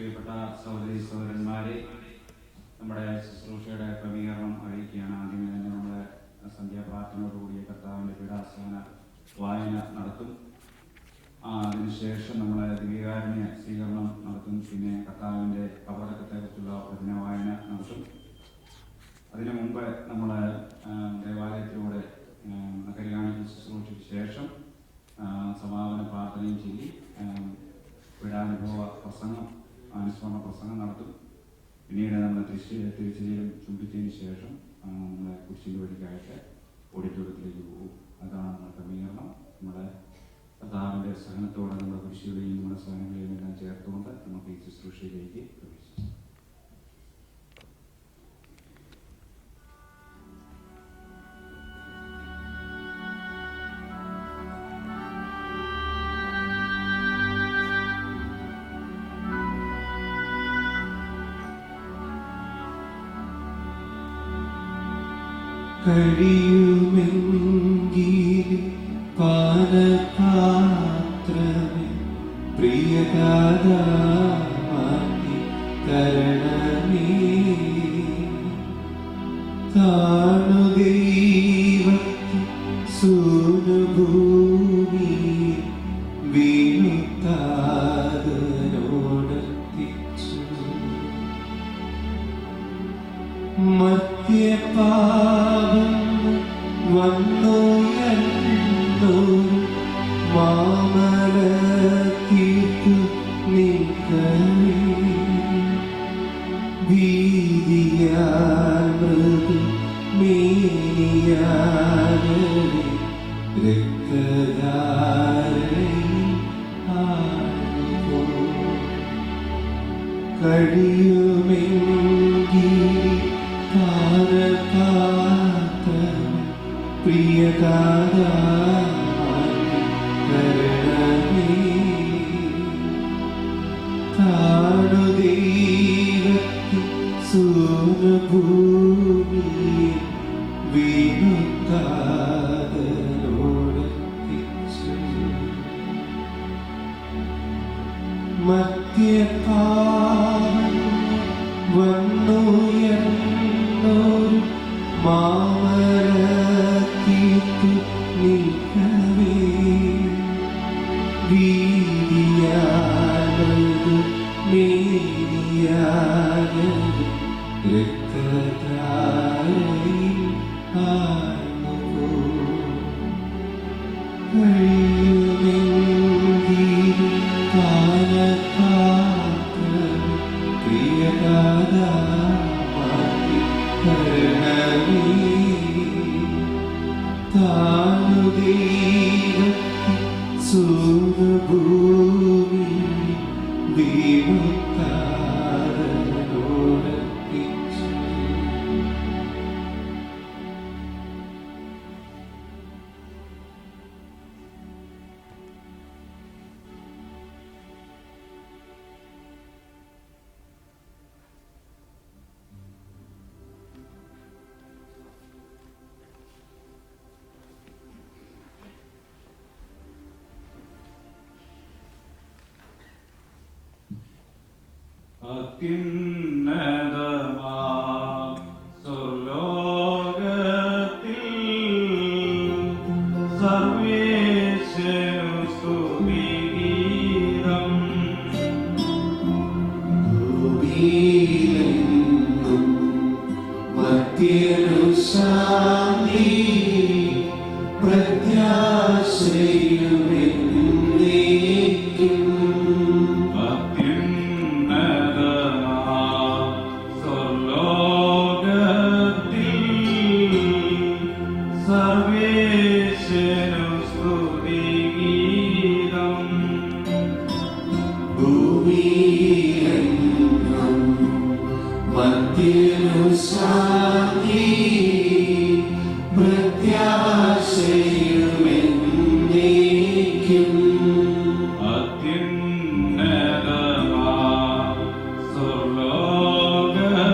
പ്രിയപ്പെട്ട സഹോദരി സഹോദരന്മാരെ, നമ്മുടെ ശുശ്രൂഷയുടെ ക്രമീകരണം അറിയിക്കുകയാണ്. ആദ്യമേ തന്നെ നമ്മുടെ സന്ധ്യാപ്രാർത്ഥനയോടുകൂടിയ കർത്താവിൻ്റെ പീഡാസഹന വായന നടത്തും. അതിനുശേഷം നമ്മൾ ദിവ്യകാരുണ്യ സ്വീകരണം നടത്തും. പിന്നെ കർത്താവിൻ്റെ കബറടക്കത്തെക്കുറിച്ചുള്ള വചന വായന നടത്തും. അതിനു മുമ്പ് നമ്മൾ ദേവാലയത്തിലൂടെ നഗരികാണിക്ക് ശുശ്രൂഷയ്ക്ക് ശേഷം സമാപന പ്രാർത്ഥനയും ചെയ്യും. പീഡാനുഭവ പ്രസംഗം, അനുസ്മരണ പ്രസംഗം നടത്തും. പിന്നീട് നമ്മൾ തിരിച്ചുചേരും ചുംബിച്ചതിന് ശേഷം നമ്മൾ കുരിശിൻ്റെ വഴിക്കായിട്ട് ഓഡിറ്റോറിയത്തിലേക്ക് പോകും. അതാണ് നമ്മുടെ ക്രമീകരണം. നമ്മുടെ കർത്താവിൻ്റെ സഹനത്തോടെ നമ്മുടെ കുരിശികളെയും നമ്മുടെ സഹനങ്ങളെയും എല്ലാം ചേർത്തുകൊണ്ട് നമുക്ക് ഈ ശുശ്രൂഷയിലേക്ക് പ്രവേശിക്കാം. കഴിയുമെങ്കിൽ പാനപാത്രമേ പ്രിയഗാഥാ മാറ്റി തരണമേ. താണുദൈവത്തിൽ സൂനുഭൂമിയിൽ വീണുത്താതനോടർത്തിച്ചു. മദ്യപാപം വന്നുയർന്നു മാമലത്തീർത്തു നിൽക്കവേ. ഭീതിയാൽ മൃദു മേനിയാകവേ രക്തധാരയിൽ ആഴുകോ. കഴിയുമെങ്കിൽ പ്രിയഗാഥാ തരണമേ. താണുദൈവത്തിൽ സൂര്യഭൂമിയിൽ വീണുത്താതനോടർത്തിച്ചു. മദ്യപാനം വന്നുയർന്നൊരു മാമലത്തീർത്തു നിൽക്കവേ. വീതിയാനതു മേനിയാനതു രക്തധാരയിൽ ആഴ്ന്നുവോ. കഴിയുമെങ്കിൽ പാനപാത്രം പ്രിയഗാഥാ മാറ്റി തരണമേ. താണുദൈവത്തിൽ സൂര്യഭൂമിയിൽ വീണുത്താതനോടർത്തിച്ചു. അത്യുന്നതമാം സ്വർലോകത്തിൽ സർവേശ്വരനു സ്തുതിഗീതം. ഭൂമിയിലെങ്ങും മർത്യനു ശാന്തി പ്രത്യാശയുമെന്നേക്കും. ഭൂമിയിലെങ്ങും മർത്യനു ശാന്തി പ്രത്യാശയുമെന്നേക്കും. അത്യുന്നതമാം സ്വർലോകത്തിൽ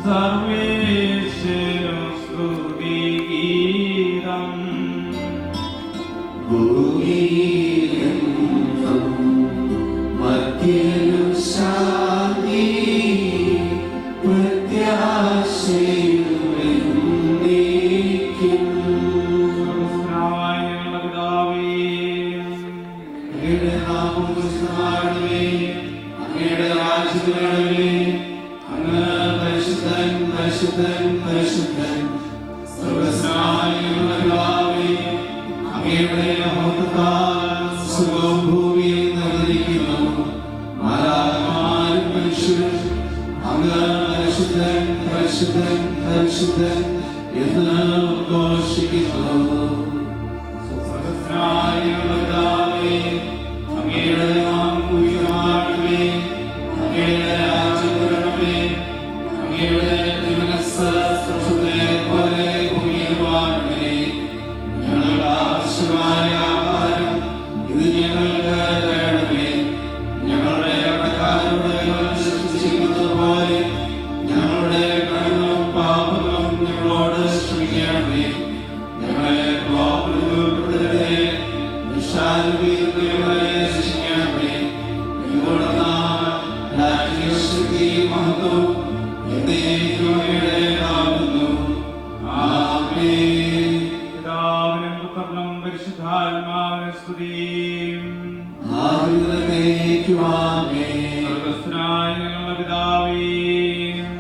സർവേശ്വരനു സ്തുതിഗീതം. ഭൂമിയിലെങ്ങും രാജാവേ അങ്ങ് പരിശുദ്ധൻ പരിശുദ്ധൻ പരിശുദ്ധൻ സർവ്വസ്നായുള്ള പിതാവേ അങ്ങയുടെ മഹത്വത്താൽ സ്വർഗ്ഗവും ഭൂമിയും നിറഞ്ഞിരിക്കുന്നു മാലാഖമാരും മനുഷ്യരും അങ്ങ് പരിശുദ്ധൻ പരിശുദ്ധൻ പരിശുദ്ധൻ എന്ന് ഉദ്ഘോഷിക്കുന്നു സർവ്വസ്നായുള്ള പിതാവേ അങ്ങയുടെ നാമം പൂജിതമാകണമേ അങ്ങയുടെ രാജ്യം വരണമേ അങ്ങയുടെ തിരുമനസ്സ് സ്വർഗ്ഗത്തിലെ പോലെ ഭൂമിയിലുമാകണമേ ഞങ്ങളുടെ ആവശ്യമായ ആഹാരം ഇത് ഞങ്ങൾക്ക് തരണമേ ഞങ്ങളുടെ കടക്കാരോട് ഞങ്ങൾ ക്ഷമിച്ചിരിക്കുന്നത് പോലെ ഞങ്ങളുടെ കടങ്ങളും പാപങ്ങളും ഞങ്ങളോട് ക്ഷമിക്കണമേ ഞങ്ങളെ പാപത്തിൽ ഉൾപ്പെടുത്തരുതേ നിശാലുകളെ രക്ഷിക്കണമേ മഹത്വം എന്നേക്കുമാകുന്നു ആമേൻ. പിതാവിനും പുത്രനും പരിശുദ്ധാത്മാവിനും സ്തുതി. ആദിമുതലേക്കും ആമേൻ. സ്വർഗ്ഗസ്ഥനായ ഞങ്ങളുടെ പിതാവേ,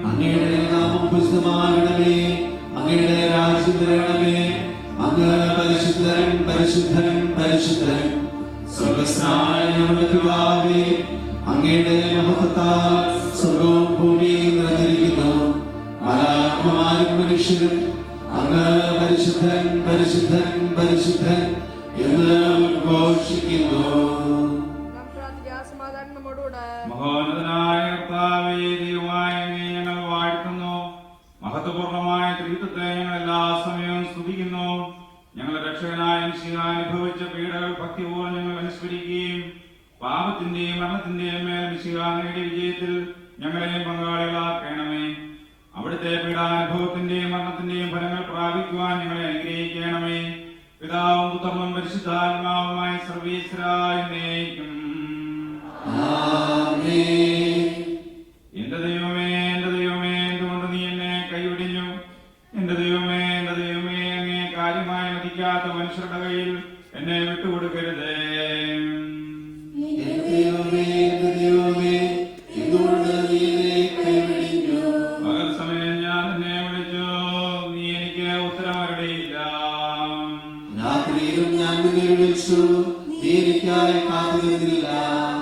അങ്ങയുടെ നാമം പൂജിതമാകണമേ അങ്ങയുടെ രാജ്യം വരണമേ അങ്ങ് പരിശുദ്ധൻ പരിശുദ്ധൻ പരിശുദ്ധൻ സ്വർഗ്ഗസ്ഥനായ ഞങ്ങളുടെ പിതാവേ അങ്ങയുടെ മഹത്വത്താൽ സ്വർഗ്ഗവും ഭൂമിയും നിറഞ്ഞിരിക്കുന്നു മാലാഖമാരും മനുഷ്യരും അങ്ങ് പരിശുദ്ധൻ പരിശുദ്ധൻ പരിശുദ്ധൻ എന്ന് ഉദ്ഘോഷിക്കുന്നു മഹോന്നതനായ കർത്താവേ, ദൈവമായ അങ്ങയെ ഞങ്ങൾ വാഴ്ത്തുന്നു. മഹത്വപൂർണമായ ത്രിത്വത്തെ ഞങ്ങൾ എല്ലാ സമയവും സ്തുതിക്കുന്നു. ഞങ്ങളുടെ രക്ഷകനായ മിശിഹ അനുഭവിച്ച പീഡകൾ ഭക്തിപൂർവ്വം ഞങ്ങൾ അനുസ്മരിക്കുകയും പാപത്തിന്റെയും മരണത്തിന്റെയും മേൽ മിശിഹ നേടിയ വിജയത്തിൽ ഞങ്ങളെയും പങ്കാളികളാക്കണമേ. അവിടുത്തെ പീഡാനുഭവത്തിന്റെയും മരണത്തിന്റെയും ഫലങ്ങൾ പ്രാപിക്കുവാൻ ഞങ്ങളെ അനുഗ്രഹിക്കണമേ. പിതാവും പുത്രനും പരിശുദ്ധാത്മാവുമായ സർവീശ്വരായ എന്നേക്കും. എന്റെ ദൈവമേ എന്തുകൊണ്ട് നീ എന്നെ കൈവിടിഞ്ഞു? എന്റെ ദൈവമേ അങ്ങേ കാര്യമായി മതിക്കാത്ത മനുഷ്യരുടെ കയ്യിൽ എന്നെ വിട്ടുകൊടുക്കരുതേ. പകൽ സമയം ഞാൻ നിന്നെ വിളിച്ചു, നീ എനിക്ക് ഉത്തരമരുളിയില്ല. രാത്രിയിലും ഞാൻ നിന്നെ വിളിച്ചു നീ എനിക്കായി കാത്തിരുന്നില്ല.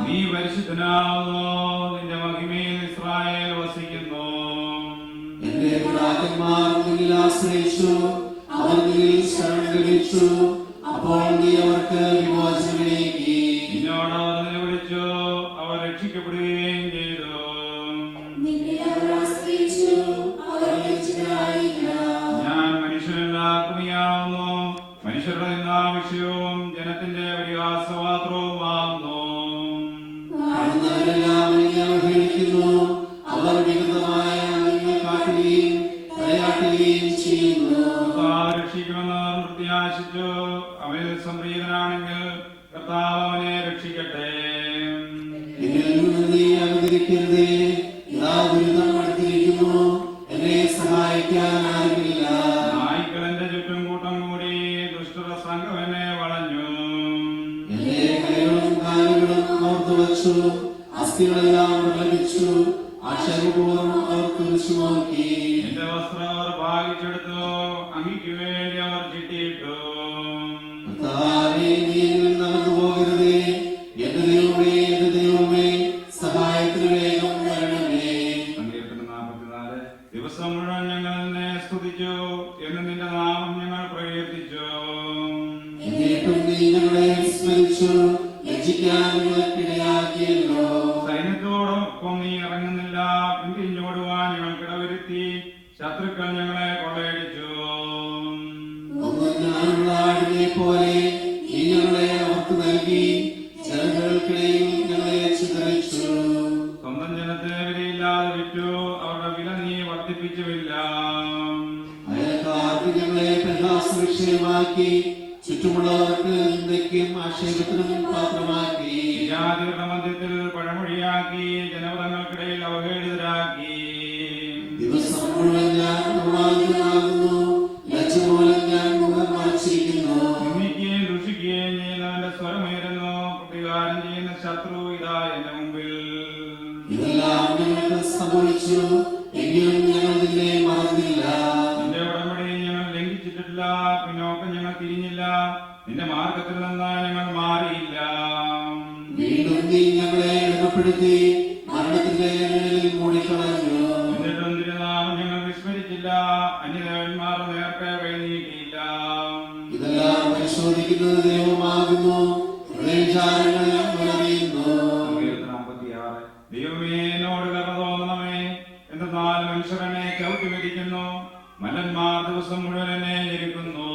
നീ പരിശുദ്ധനാകുന്നു, നിന്റെ മഹിമയിൽ ഇസ്രായേൽ വസിക്കുന്നു. എന്റെ പിതാക്കന്മാർ നിന്നിൽ ആശ്രയിച്ചു അവർ നിന്നിൽ ശരണം ലഭിച്ചു അപ്പോൾ നീ അവർക്ക് വിമോചനമേകി. നിന്നോട് അവർ നിലവിളിച്ചു, അവർ രക്ഷിക്കപ്പെടുകയും ചെയ്തു. ഞാൻ മനുഷ്യനെല്ലാക്കുമിയാവുന്നു, മനുഷ്യരുടെ നിന്നാ വിഷയവും ജനത്തിന്റെ പരിഹാസപാത്രവുമാകുന്നു. കാണുന്നവരെല്ലാം നിന്നെ അവഹേളിക്കുന്നു അവർ വികൃതമായ നിന്നെ കാട്ടുകയും തലയാട്ടുകയും ചെയ്യുന്നു. കർത്താവ് രക്ഷിക്കുമെന്ന് പ്രത്യാശിച്ചു അവനിൽ സംപ്രീതനാണെങ്കിൽ കർത്താവ് അവനെ രക്ഷിക്കട്ടെ. എന്നിൽ നിന്ന് നീ അനുകരിക്കരുതേ. ഇതാ ദുരിതം അടുത്തിരിക്കുന്നു എന്നെ സഹായിക്കാൻ ആരുമില്ല. നായ്ക്കൾ എന്റെ ചുറ്റും കൂട്ടം കൂടി ദുഷ്ടരുടെ സംഘം എന്നെ വളഞ്ഞു. എന്റെ കൈകളും കാലുകളും ഓർത്തു വച്ചു അസ്ഥികളെല്ലാം പ്രലപിച്ചു ആക്ഷേപപൂർവ്വം അവർ കുറിച്ചു നോക്കി. എന്റെ വസ്ത്രം അവർ ഭാഗിച്ചെടുത്തു, അങ്ങിക്ക് വേണ്ടി അവർ ചിട്ടിയിട്ടു. കർത്താവേ, നീ എന്നിൽ നടന്നു പോകരുതേ. എന്റെ ദൈവമേ സഹായത്തിന് വേഗം വരണമേ. സങ്കീർത്തനം 44. ദിവസം മുഴുവൻ ഞങ്ങൾ നിന്നെ സ്തുതിച്ചു, എന്ന് നിന്റെ നാമം ഞങ്ങൾ പ്രകീർത്തിച്ചു. എന്നിട്ടും നീ ഞങ്ങളെ സ്മരിച്ചു ലജ്ജിക്കാൻ ഞങ്ങൾക്കിടയാക്കിയല്ലോ. സൈന്യത്തോടൊപ്പം നീ ഇറങ്ങുന്നില്ല, പിന്തിരിഞ്ഞോടുവാൻ ഞങ്ങൾക്കിടവരുത്തി. ശത്രുക്കൾ ഞങ്ങളെ കൊള്ളയടിച്ചു. ഞാനുള്ള ആടിനെ പോലെ നീ ഞങ്ങളെ അവർക്ക് നൽകി ജനങ്ങൾക്കിടയിൽ ഞങ്ങളെ ചിതറിച്ചു. സ്വന്തം ജനത്തെ വിലയില്ലാതെ വിറ്റു, അവരുടെ വില നീ വർദ്ധിപ്പിച്ചുമില്ല. അയൽക്കാർക്ക് ഞങ്ങളെ പരിഹാസവിഷയമാക്കി ചുറ്റുമുള്ളവർക്ക് നിന്ദയ്ക്കും ആക്ഷേപത്തിനും പാത്രമാക്കി. ജാതികളുടെ മധ്യത്തിൽ പഴമൊഴിയാക്കി, ജനപദങ്ങൾക്കിടയിൽ അവഹേളിതരാക്കി. ദിവസം മുഴുവൻ ഞാൻ നിർമ്മാർജ്ജനാകുന്നു, ലജ്ജ മൂലം ഞാൻ മുഖം മറച്ചിരിക്കുന്നു. നിന്ദിക്കുകയും ദുഷിക്കുകയും ചെയ്യുന്നവന്റെ സ്വരമുയരുന്നു, പ്രതികാരം ചെയ്യുന്ന ശത്രു ഇതാ എന്റെ മുമ്പിൽ. ഇതെല്ലാം പിന്നോക്കം ഞങ്ങൾ തിരിഞ്ഞില്ല, നിന്റെ മാർഗത്തിൽ നിന്ന് ഞങ്ങൾ മാറിയില്ല. വീണ്ടും നീ ഞങ്ങളെ എളിമപ്പെടുത്തി മരണത്തിന്റെ നിഴലിൽ മൂടിക്കളഞ്ഞു. എന്നിട്ടും തിരുനാമം ഞങ്ങൾ വിസ്മരിച്ചില്ല, അന്യദേവന്മാർ നേർക്ക് കൈ നീട്ടിയില്ല. ഇതെല്ലാം പരിശോധിക്കുന്നത് ദൈവമാകുന്നു, ഹൃദയവിചാരങ്ങൾ അറിയുന്നു. ദൈവമേ എന്നോട് കരുണ തോന്നണമേ, എന്തെന്നാൽ മനുഷ്യരെന്നെ ചവിട്ടി മെതിക്കുന്നു, മല്ലന്മാർ ദിവസം മുഴുവൻ എന്നെ ഞെരുക്കുന്നു.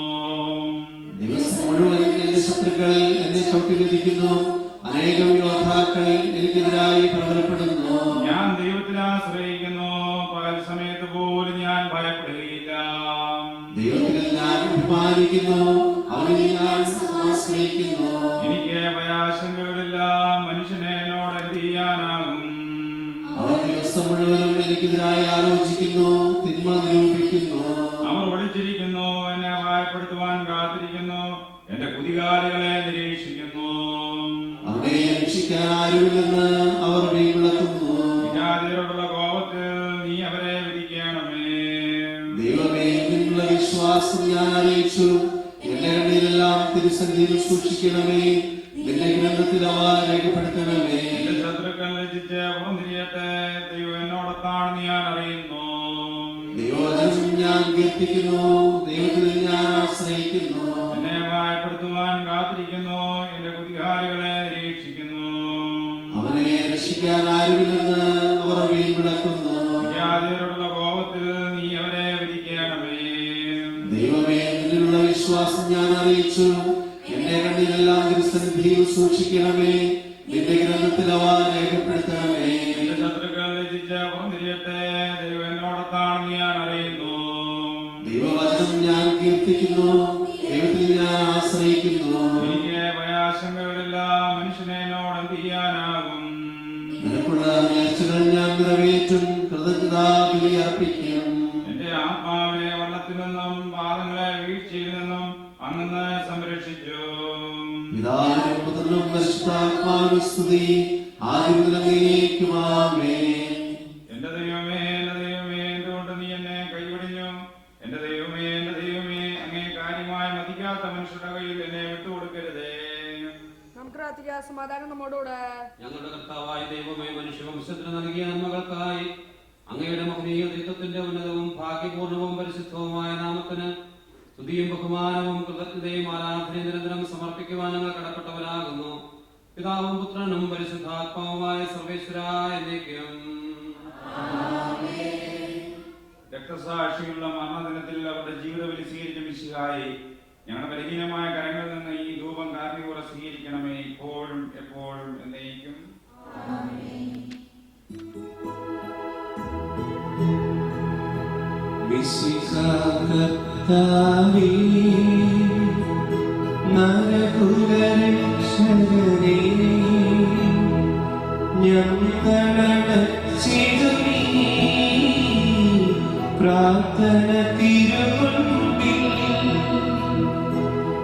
ദിവസം മുഴുവൻ എന്റെ ശത്രുക്കൾ എന്നെ ചവിട്ടി മെതിക്കുന്നു, അനേകം യോദ്ധാക്കൾ എനിക്കെതിരായി പ്രബലപ്പെടുന്നു. ഞാൻ ദൈവത്തിൽ ആശ്രയിക്കുന്നു, പകൽ സമയത്ത് പോലും ഞാൻ ഭയപ്പെടുകയില്ല. ദൈവത്തിൽ ഞാൻ അഭിമാനിക്കുന്നു, അവനിൽ ഞാൻ ആശ്രയിക്കുന്നു. എനിക്ക് ഭയാശങ്കകളില്ല, മനുഷ്യനെ എന്നോട് എന്ത് ചെയ്യാനാകും? അവർ ദിവസം മുഴുവനും എനിക്കെതിരായി ആലോചിക്കുന്നു, തിന്മ നിരൂപിക്കുന്നു. അവർ ഒളിച്ചിരിക്കുന്നു, എന്നെ ഭയപ്പെടുത്തുവാൻ കാത്തിരിക്കുന്നു, എന്റെ കുതികാലികളെ നിരീക്ഷിക്കുന്നു. അവനെ രക്ഷിക്കാൻ ആരുമില്ലെന്ന് അവർ വിളക്കുന്നു. വിജാതിയോടുള്ള കോപത്തിൽ നീ അവരെ വിധിക്കണമേ. ദൈവമേ, നിന്നുള്ള വിശ്വാസം ഞാൻ അറിയിച്ചു, എന്റെ കണ്ണിലെല്ലാം തിരുസന്നിധിയിൽ സൂക്ഷിക്കണമേ, നിന്റെ ഗ്രന്ഥത്തിൽ അവ രേഖപ്പെടുത്തണമേ. എന്റെ ശത്രുക്കൾ ലജ്ജിച്ച് പുറംതിരിയട്ടെ, ദൈവം എന്നോടൊത്താണെന്ന് ഞാൻ അറിയുന്നു. ദൈവവചനം ഞാൻ കീർത്തിക്കുന്നു, ദൈവത്തിൽ ഞാൻ ആശ്രയിക്കുന്നു. എന്നെ ഭയപ്പെടുത്തുവാൻ കാത്തിരിക്കുന്നു, എന്റെ കുതികാലികളെ നിരീക്ഷിക്കുന്നു. അവനെ രക്ഷിക്കാൻ ആരുമില്ലെന്ന് അവർ വീഴ്വിളക്കുന്നു. വിജാതിയോടുള്ള കോപത്തിൽ നീ അവരെ വിധിക്കണമേ. ദൈവമേ, നിന്നുള്ള വിശ്വാസം ഞാൻ അറിയിച്ചു, എന്റെ കണ്ണിലെല്ലാം തിരുസന്നിധിയിൽ സൂക്ഷിക്കണമേ, നിന്റെ ഗ്രന്ഥത്തിൽ അവ രേഖപ്പെടുത്തണമേ. എന്റെ ശത്രുക്കൾ ലജ്ജിച്ച് പുറംതിരിയട്ടെ, ദൈവം എന്നോടൊത്താണെന്ന് ഞാൻ അറിയുന്നു. ദൈവവചനം ഞാൻ കീർത്തിക്കുന്നു, ദൈവത്തിൽ ഞാൻ ആശ്രയിക്കുന്നു. എനിക്ക് ഭയാശങ്കകളില്ല, മനുഷ്യനെ എന്നോട് എന്ത് ചെയ്യാനാകും? നിനക്കുള്ള നേർച്ചകൾ ഞാൻ നിറവേറ്റും, കൃതജ്ഞതാ ബലി അർപ്പിക്കും. എന്റെ ആത്മാവിനെ വള്ളത്തിൽ നിന്നും പാദങ്ങളെ വീഴ്ചയിൽ നിന്നും അങ്ങ് സംരക്ഷിച്ചു. പിതാവിനും പുത്രനും പരിശുദ്ധാത്മാവിനും സ്തുതി, ആദ്യം മുതൽ എന്നേക്കും ആമേൻ. എന്റെ ദൈവമേ, എന്റെ ദൈവമേ, എന്തുകൊണ്ട് നീ എന്നെ കൈവടിഞ്ഞു? എന്റെ ദൈവമേ, എന്റെ ദൈവമേ, അങ്ങേ കാര്യമായി മതിക്കാത്ത മനുഷ്യരുടെ കയ്യിൽ എന്നെ വിട്ടുകൊടുക്കരുതേ. നമുക്ക് പ്രാർത്ഥിക്കാം. സമാധാനം നമ്മോടുകൂടെ. ഞങ്ങളുടെ കർത്താവായ ദൈവമേ, മനുഷ്യവംശത്തിന് നൽകിയ നന്മകൾക്കായി അങ്ങയുടെ മഹനീയ ദൈവത്തിന്റെ ഉന്നതവും ഭാഗ്യപൂർണവും പരിശുദ്ധവുമായ നാമത്തിന് സ്തുതിയും ബഹുമാനവും കൃതജ്ഞതയും ആരാധനയും നിരന്തരം സമർപ്പിക്കുവാൻ ഞങ്ങൾ കടപ്പെട്ടവരാകുന്നു. പിതാവും പുത്രനും പരിശുദ്ധാത്മാവുമായ സർവേശ്വരായ എന്നേക്കും. രക്തസാക്ഷികളുടെ മരണദിനത്തിൽ അവരുടെ ജീവിത ബലി സ്വീകരിച്ച മിശിഹായെ, ഞങ്ങളുടെ ബലഹീനമായ കരങ്ങളിൽ നിന്ന് ഈ ധൂപം കാർണികൂറ സ്വീകരിക്കണമേ, ഇപ്പോഴും എപ്പോഴും എന്നേക്കും. മിശിഹാകർത്താവേ, നരകുലരക്ഷകനേ, ഞങ്ങളണച്ചിടുമീ പ്രാർത്ഥന തിരുമുൻപിൽ,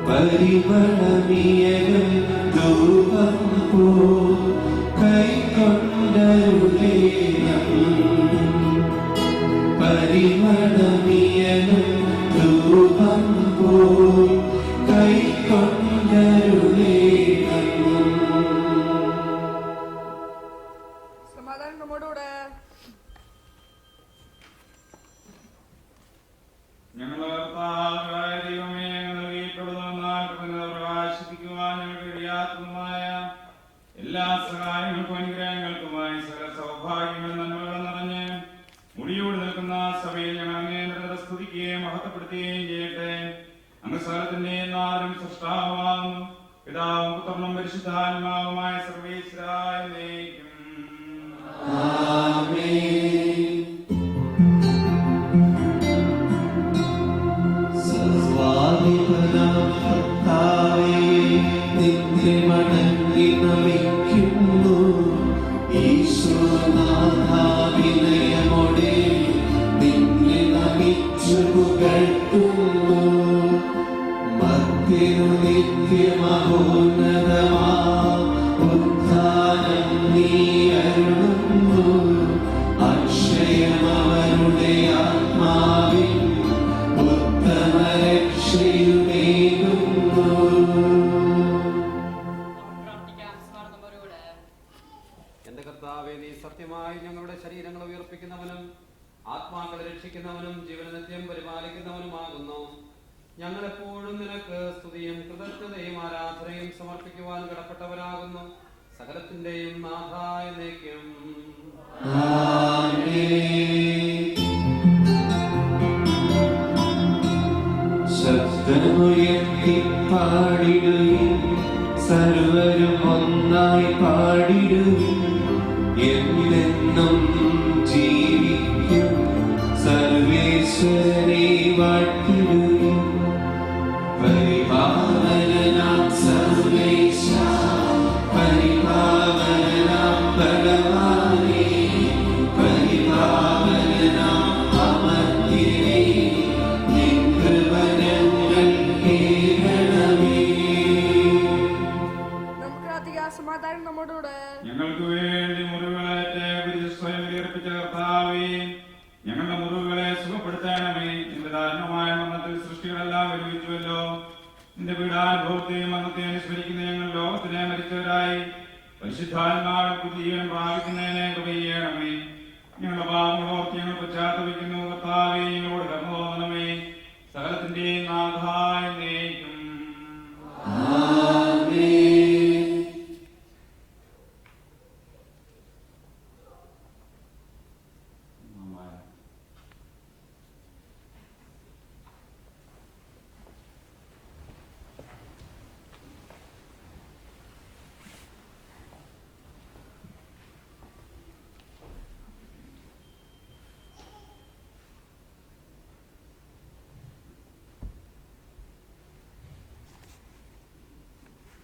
പരിമളമിയലും ധൂപം പോ കൈക്കൊണ്ടരുളേണം, പരിമളമിയലും ധൂപം പോ കൈക്കൊണ്ടരുളേണം. സമാധാനം നമ്മോടുകൂടെ. ഞങ്ങളുടെ കർത്താവായ ദൈവമേ, നൽകിയിട്ടുള്ളതെന്നാൽ പ്രകാശിപ്പിക്കുവാൻ ഞങ്ങൾക്ക് കഴിയാത്തതുമായ എല്ലാ സഹായങ്ങൾക്കും അനുഗ്രഹങ്ങൾക്കുമായി സകല സൗഭാഗ്യങ്ങളും നന്മകളും നിറഞ്ഞ് മുടിയോട് നിൽക്കുന്ന സഭയിൽ ഞങ്ങൾ അങ്ങേ നിരന്തരം സ്തുതിക്കുകയും മഹത്വപ്പെടുത്തുകയും ചെയ്യട്ടെ. അങ്ങ് സകലത്തിന്റെ നാലും സൃഷ്ടാവാകുന്നു, പിതാവും പുത്രനും പരിശുദ്ധാത്മാവുമായ സർവേശ്വരായ എന്നേക്കും. ആമേൻ. സർവ്വാധിപനാം കർത്താവേ, നിന്നെ വണങ്ങി നമിക്കുന്നു. ഈശോനാഥാ, വിനയമോടെ നിന്നെ നമിച്ചു പുകഴ്ത്തുന്നു. മർത്യനു നിത്യമഹോന്നതമാ ഉദ്ധാനം നീ അരുളുന്നു. അക്ഷയമവരുടെ ആത്മാവിൻ ഉത്തമരക്ഷയുടെ ജീവിക്കുന്നവനും ജീവനനിത്യം പരിപാലിക്കുന്നവനുമാകുന്നു. ഞങ്ങളെപ്പോഴും നിനക്ക് സ്തുതിയും കൃതജ്ഞതയും ആരാധനയും സമർപ്പിക്കുവാൻ കടപ്പെട്ടവരാകുന്നു. സകലത്തിന്റെയും നാഥായ എന്നേക്കും. ശബ്ദമുയർത്തി പാടിടുവിൻ, സർവരും ഒന്നായി പാടിടുവിൻ. എന്നെന്നും ജീവിക്കും സർവേശ്വരനെ വാഴ്ത്തിടുവിൻ. പരിപാവനനാം സർവേശ, പരിപാവനനാം ഭഗവാനേ, പരിപാവനനാം അമർത്യനേ, നിൻ കൃപ ഞങ്ങൾ കേൾക്കണമേ. നമുക്ക് അധിക സമാധാനം നമ്മോടുകൂടെ. ഞങ്ങൾക്ക് വേണ്ടി മുറിവുകളേറ്റ് സ്വയം വിലയിർപ്പിച്ച കർത്താവേ, ഞങ്ങളുടെ മുറിവുകളെ സുഖപ്പെടുത്തണമേ. നിന്റെ ദാരുണമായ മരണത്തിൽ സൃഷ്ടികളെല്ലാം വിരമിച്ചുവല്ലോ. നിന്റെ പീഡാനുഭവത്തെയും മരണത്തെയും അനുസ്മരിക്കുന്ന ഞങ്ങൾ ലോകത്തിനെ മരിച്ചവരായി പരിശുദ്ധാത്മാവിൽ പുതിയവൻ പ്രാപിക്കുന്നതിനെ കൃപ ചെയ്യണമേ. ഞങ്ങളുടെ പാപങ്ങളോർത്ത് ഞങ്ങൾ പശ്ചാത്തപിക്കുന്നു. കർത്താവേ, ഞങ്ങളോട് കരുണ തോന്നണമേ. സകലത്തിന്റെയും നാഥായ